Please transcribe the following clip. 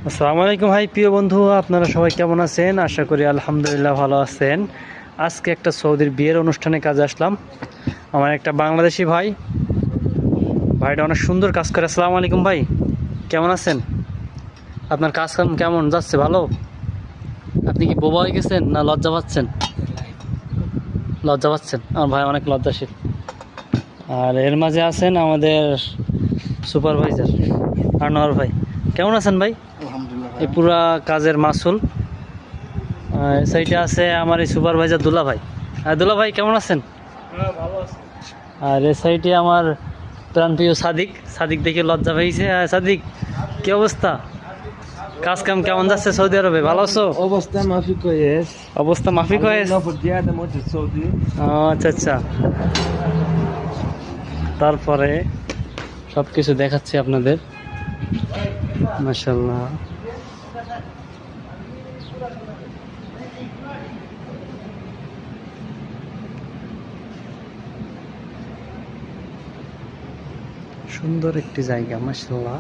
আসসালামু আলাইকুম ভাই, প্রিয় বন্ধু, আপনারা সবাই কেমন আছেন? আশা করি আলহামদুলিল্লাহ ভালো আছেন। আজকে একটা সৌদির বিয়ের অনুষ্ঠানে কাজে আসলাম। আমার একটা বাংলাদেশি ভাইটা অনেক সুন্দর কাজ করে। আসসালামু আলাইকুম ভাই, কেমন আছেন? আপনার কাজ কাম কেমন যাচ্ছে? ভালো? আপনি কি বোবা হয়ে গেছেন না লজ্জা পাচ্ছেন? লজ্জা পাচ্ছেন? আমার ভাই অনেক লজ্জাশীল। আর এর মাঝে আছেন আমাদের সুপারভাইজার আনোয়ার ভাই। কেমন আছেন ভাই? আলহামদুলিল্লাহ এই ভাইয়া। পুরা কাজের মাসুল। সাইডে আছে আমার এই সুপারভাইজার দুলা ভাই। দুলা ভাই কেমন আছেন? ভালো আছে। আর এ সাইডে আমার প্রাণপ্রিয় সাদিক। সাদিক দেখে লজ্জা পেয়েছে। সাদিক, কি অবস্থা? কাজ কাম কেমন যাচ্ছে সৌদি আরবে? ভালো আছো? অবস্থা মাফিক كويس. অবস্থা মাফিক হয়ে? عملنا فيديوهات موجة السعودي. আচ্ছা আচ্ছা। তারপরে সব কিছু দেখাচ্ছি আপনাদের। মাশাআল্লাহ। সুন্দর একটি জায়গা, মাশাআল্লাহ।